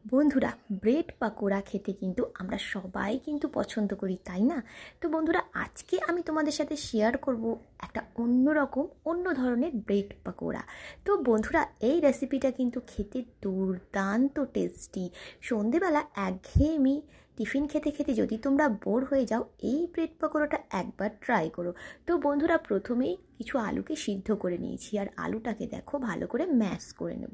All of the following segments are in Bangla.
বন্ধুরা, ব্রেড পাকোড়া খেতে কিন্তু আমরা সবাই কিন্তু পছন্দ করি, তাই না? তো বন্ধুরা, আজকে আমি তোমাদের সাথে শেয়ার করব একটা অন্যরকম অন্য ধরনের ব্রেড পাকোড়া। তো বন্ধুরা, এই রেসিপিটা কিন্তু খেতে দুর্দান্ত টেস্টি। সন্ধেবেলা একঘেয়েমি টিফিন খেতে খেতে যদি তোমরা বোর হয়ে যাও, এই ব্রেড পাকোড়াটা একবার ট্রাই করো। তো বন্ধুরা, প্রথমেই কিছু আলুকে সিদ্ধ করে নিয়েছি, আর আলুটাকে দেখো ভালো করে ম্যাশ করে নেব।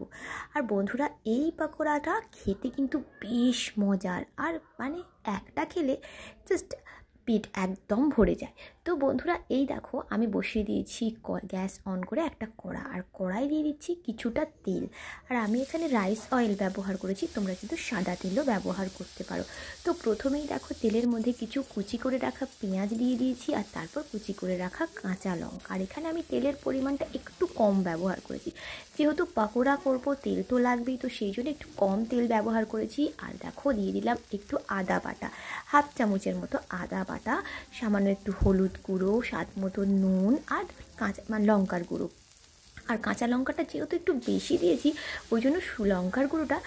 আর বন্ধুরা, এই পাকোড়াটা খেতে কিন্তু বেশ মজার, আর মানে একটা খেলে জাস্ট পেট একদম ভরে যায়। তো বন্ধুরা, এই দেখো আমি বসিয়ে দিয়েছি গ্যাস অন করে একটা কড়া, আর কড়াই দিয়ে দিচ্ছি কিছুটা তেল। আর আমি এখানে রাইস অয়েল ব্যবহার করেছি, তোমরা কিন্তু সাদা তেলও ব্যবহার করতে পারো। তো প্রথমেই দেখো তেলের মধ্যে কিছু কুচি করে রাখা পেঁয়াজ দিয়ে দিয়েছি, আর তারপর কুচি করে রাখা কাঁচা লঙ্কা। আর এখানে আমি তেলের পরিমাণটা একটু কম ব্যবহার করেছি, যেহেতু পাকোড়া করব তেল তো লাগবেই, তো সেই জন্য একটু কম তেল ব্যবহার করেছি। আর দেখো দিয়ে দিলাম একটু আদা বাটা, হাফ চামচের মতো আদা বাটা, সামান্য একটু হলুদ গুঁড়ো, স্বাদ মতো নুন, আর কাঁচা লঙ্কার গুঁড়ো। আর কাঁচা লঙ্কাটা যেহেতু একটু বেশি দিয়েছি, ওই জন্য লঙ্কার গুঁড়োটা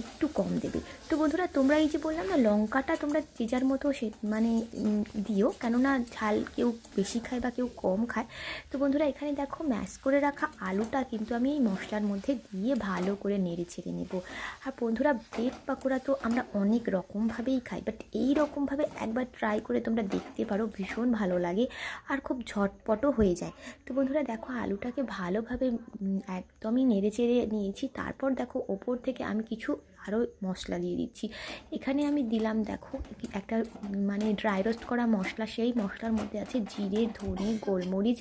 একটু কম দেবে। তো বন্ধুরা, তোমরা এই যে বললাম না, লঙ্কাটা তোমরা যে যার মতো সে মানে দিও, কেননা ঝাল কেউ বেশি খায় বা কেউ কম খায়। তো বন্ধুরা, এখানে দেখো ম্যাশ করে রাখা আলুটা কিন্তু আমি এই মশলার মধ্যে দিয়ে ভালো করে নেড়ে ছেড়ে নেব। আর বন্ধুরা, ব্রেড পাকোড়া তো আমরা অনেক রকমভাবেই খাই, বাট এই রকমভাবে একবার ট্রাই করে তোমরা দেখতে পারো, ভীষণ ভালো লাগে আর খুব ঝটপটও হয়ে যায়। তো বন্ধুরা দেখো, আলুটাকে ভালোভাবে একদমই নেড়ে চেড়ে নিয়েছি। তারপর দেখো ওপর থেকে আমি কিছু আরও মশলা দিয়ে দিচ্ছি। এখানে আমি দিলাম দেখো একটা মানে ড্রাই রোস্ট করা মশলা, সেই মশলার মধ্যে আছে জিরে, ধনে, গোলমরিচ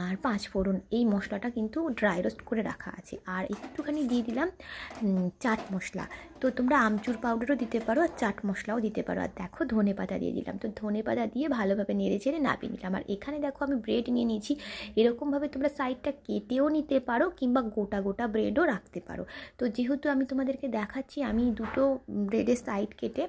আর পাঁচফোড়ন। এই মশলাটা কিন্তু ড্রাই রোস্ট করে রাখা আছে। আর একটুখানি দিয়ে দিলাম চাট মশলা। তো তোমরা আমচুর পাউডারও দিতে পারো, আর চাট মশলাও দিতে পারো। আর দেখো ধনে পাতা দিয়ে দিলাম। তো ধনে পাতা দিয়ে ভালোভাবে নেড়ে চেড়ে নামিয়ে নিলাম। আর এখানে দেখো আমি ব্রেড নিয়ে নিয়েছি। এরকমভাবে তোমরা সাইডটা কেটেও নিতে পারো, কিংবা গোটা গোটা ব্রেডও রাখতে পারো। তো যেহেতু আমি তোমাদেরকে দেখাচ্ছি, আমি দুটো ব্রেডের সাইড কেটে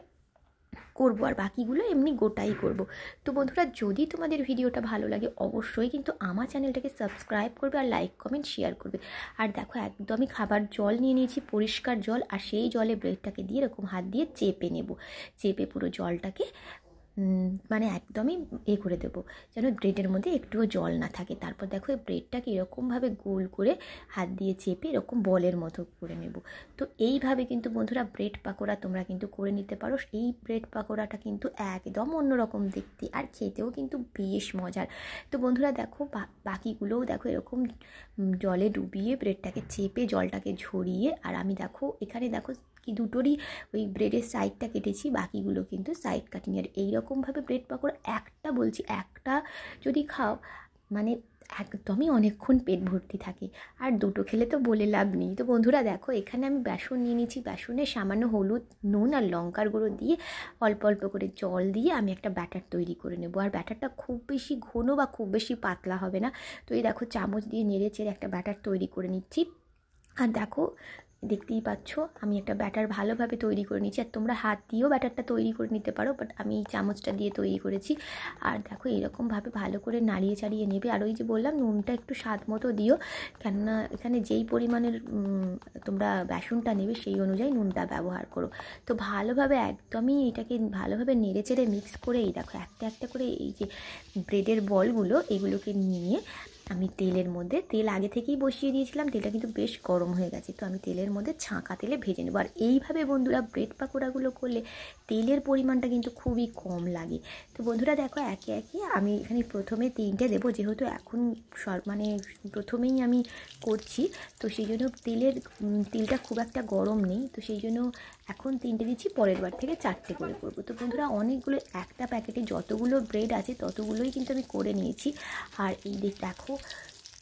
করবো, আর বাকিগুলো এমনি গোটাই করব। তো বন্ধুরা, যদি তোমাদের ভিডিওটা ভালো লাগে, অবশ্যই কিন্তু আমার চ্যানেলটাকে সাবস্ক্রাইব করবে, আর লাইক কমেন্ট শেয়ার করবে। আর দেখো একদমই খাবার জল নিয়ে নিয়েছি, পরিষ্কার জল, আর সেই জলে ব্রেডটাকে দিয়ে এরকম হাত দিয়ে চেপে নেব। চেপে পুরো জলটাকে মানে একদমই করে দেবো, যেন ব্রেডের মধ্যে একটুও জল না থাকে। তারপর দেখো এই ব্রেডটাকে এরকমভাবে গোল করে হাত দিয়ে চেপে এরকম বলের মতো করে নেব। তো এইভাবে কিন্তু বন্ধুরা ব্রেড পাকোড়া তোমরা কিন্তু করে নিতে পারো। এই ব্রেড পাকোড়াটা কিন্তু একদম অন্যরকম দেখতে, আর খেতেও কিন্তু বেশ মজার। তো বন্ধুরা দেখো, বাকিগুলোও দেখো এরকম জলে ডুবিয়ে ব্রেডটাকে চেপে জলটাকে ঝরিয়ে, আর আমি দেখো এখানে দেখো কি দুটোরই ওই ব্রেডের সাইডটা কেটেছি, বাকিগুলো কিন্তু সাইড কাটিনি। আর এইরকমভাবে ব্রেড পাকোড়া একটা বলছি, একটা যদি খাও মানে একদমই অনেকক্ষণ পেট ভর্তি থাকে। আর দুটো খেলে তো বলে লাভ নেই। তো বন্ধুরা দেখো, এখানে আমি বেসন নিয়ে নিয়েছি। বেসনে সামান্য হলুদ, নুন আর লঙ্কার গুঁড়ো দিয়ে অল্প অল্প করে জল দিয়ে আমি একটা ব্যাটার তৈরি করে নেব। আর ব্যাটারটা খুব বেশি ঘন বা খুব বেশি পাতলা হবে না। তো এই দেখো চামচ দিয়ে নেড়ে চেড়ে একটা ব্যাটার তৈরি করে নিচ্ছি। আর দেখো দেখতেই পাচ্ছ, আমি একটা ব্যাটার ভালোভাবে তৈরি করে নিচ্ছি। আর তোমরা হাত দিয়েও ব্যাটারটা তৈরি করে নিতে পারো, বাট আমি চামচটা দিয়ে তৈরি করেছি। আর দেখো এরকমভাবে ভালো করে নাড়িয়ে চাড়িয়ে নেবে। আর ওই যে বললাম, নুনটা একটু স্বাদ মতো দিও, কেননা এখানে যেই পরিমাণের তোমরা বেসনটা নেবে সেই অনুযায়ী নুনটা ব্যবহার করো। তো ভালোভাবে একদমই এটাকে ভালোভাবে নেড়ে চেড়ে মিক্স করে এই দেখো একটা একটা করে এই যে ব্রেডের বলগুলো, এগুলোকে নিয়ে আমি তেলের মধ্যে, তেল আগে থেকেই বসিয়ে দিয়েছিলাম, তেলটা কিন্তু বেশ গরম হয়ে গেছে, তো আমি তেলের মধ্যে ছাঁকা তেলে ভেজে নেবো। আর এইভাবে বন্ধুরা ব্রেড পাকোড়াগুলো করলে তেলের পরিমাণটা কিন্তু খুবই কম লাগে। তো বন্ধুরা দেখো, একে একে আমি এখানে প্রথমে 3টে দেবো, যেহেতু এখন মানে প্রথমেই আমি করছি, তো সেই জন্য তেলটা খুব একটা গরম নেই, তো সেই জন্য এখন 3টে দিচ্ছি, পরের বার থেকে 4টে করে করবো। তো বন্ধুরা, অনেকগুলো, একটা প্যাকেটে যতগুলো ব্রেড আছে ততগুলোই কিন্তু আমি করে নিয়েছি। আর এই দেখো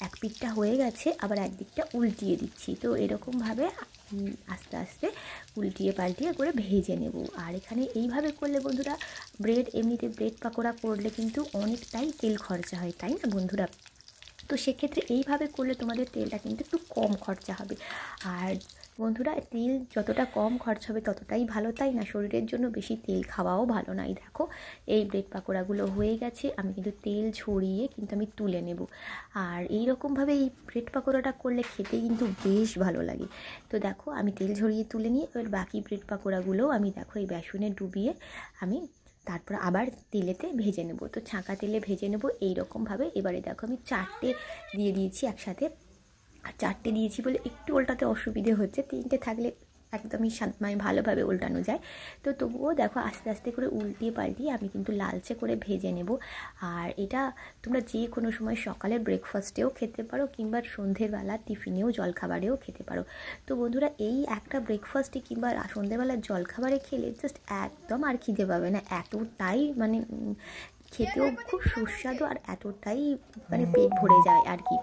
এক পিঠটা হয়ে গেছে, আবার একদিকটা উল্টিয়ে দিচ্ছি। তো এরকমভাবে আস্তে আস্তে উল্টিয়ে পাল্টিয়ে করে ভেজে নেব। আর এখানে এইভাবে করলে বন্ধুরা, এমনিতে ব্রেড পাকোড়া করলে কিন্তু অনেকটাই তেল খরচা হয়, তাই না বন্ধুরা? তো সেক্ষেত্রে এইভাবে করলে তোমাদের তেলটা কিন্তু একটু কম খরচা হবে। আর বন্ধুরা তেল যতটা কম খরচ হবে ততটাই ভালো, তাই না? শরীরের জন্য বেশি তেল খাওয়াও ভালো না। এই দেখো এই ব্রেড পাকোড়াগুলো হয়ে গেছে, আমি কিন্তু তেল ছড়িয়ে কিন্তু আমি তুলে নেব। আর এই রকমভাবে এই ব্রেড পাকোড়াটা করলে খেতে কিন্তু বেশ ভালো লাগে। তো দেখো আমি তেল ঝরিয়ে তুলে নিয়ে এবার বাকি ব্রেড পাকোড়াগুলোও আমি দেখো এই বেসনে ডুবিয়ে আমি তারপর আবার তেলেতে ভেজে নেব। তো ছাঁকা তেলে ভেজে নেব এইরকমভাবে। এবারে দেখো আমি 4টে দিয়ে দিয়েছি একসাথে, আর 4টে দিয়েছি বলে একটু উল্টাতে অসুবিধে হচ্ছে, 3টে থাকলে একদমই মানে ভালোভাবে উল্টানো যায়। তো তবুও দেখো আস্তে আস্তে করে উল্টিয়ে পাল্টিয়ে আমি কিন্তু লালচে করে ভেজে নেব। আর এটা তোমরা যে কোনো সময় সকালে ব্রেকফাস্টেও খেতে পারো কিংবা সন্ধ্যেবেলা টিফিনেও জলখাবারেও খেতে পারো। তো বন্ধুরা এই একটা ব্রেকফাস্টে কিংবা সন্ধ্যেবেলার জলখাবারে খেলে জাস্ট একদম আর খিদে পাবে না, এতটাই মানে খেতেও খুব সুস্বাদু আর এতটাই মানে পেট ভরে যায় আর কি।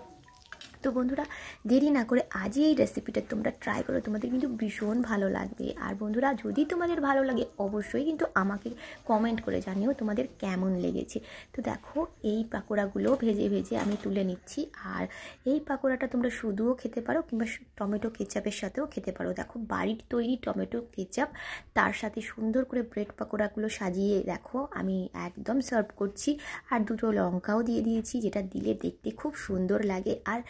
তো বন্ধুরা দেরি না করে আজই এই রেসিপিটা তোমরা ট্রাই করো, তোমাদের কিন্তু ভীষণ ভালো লাগবে। আর বন্ধুরা যদি তোমাদের ভালো লাগে অবশ্যই কিন্তু আমাকে কমেন্ট করে জানিও তোমাদের কেমন লেগেছে। তো দেখো এই পাকোড়াগুলো ভেজে ভেজে আমি তুলে নিচ্ছি। আর এই পাকোড়াটা তোমরা শুধুও খেতে পারো কিংবা টমেটো কেচাপের সাথেও খেতে পারো। দেখো বাড়ির তৈরি টমেটো কেচাপ, তার সাথে সুন্দর করে ব্রেড পাকোড়াগুলো সাজিয়ে দেখো আমি একদম সার্ভ করছি। আর দুটো লঙ্কাও দিয়ে দিয়েছি, যেটা দিলে দেখতে খুব সুন্দর লাগে। আর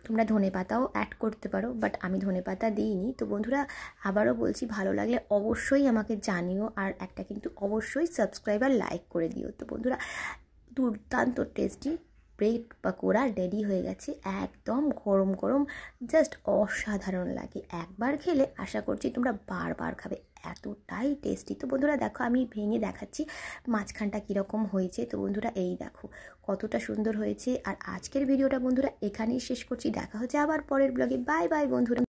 তোমরা ধনেপাতাও অ্যাড করতে পারো, বাট আমি ধনেপাতা দিইনি। তো বন্ধুরা আবারও বলছি, ভালো লাগলে অবশ্যই আমাকে জানিও, আর একটা কিন্তু অবশ্যই সাবস্ক্রাইব আর লাইক করে দিও। তো বন্ধুরা দুর্দান্ত টেস্টি ব্রেড পাকোড়া রেডি হয়ে গেছে, একদম গরম গরম, জাস্ট অসাধারণ লাগে। একবার খেলে আশা করছি তোমরা বারবার খাবে, এতটাই টেস্টি। তো বন্ধুরা দেখো আমি ভেঙে দেখাচ্ছি মাঝখানটা কীরকম হয়েছে। তো বন্ধুরা এই দেখো কতটা সুন্দর হয়েছে। আর আজকের ভিডিওটা বন্ধুরা এখানেই শেষ করছি, দেখা হচ্ছে আবার পরের ব্লগে। বাই বাই বন্ধুরা।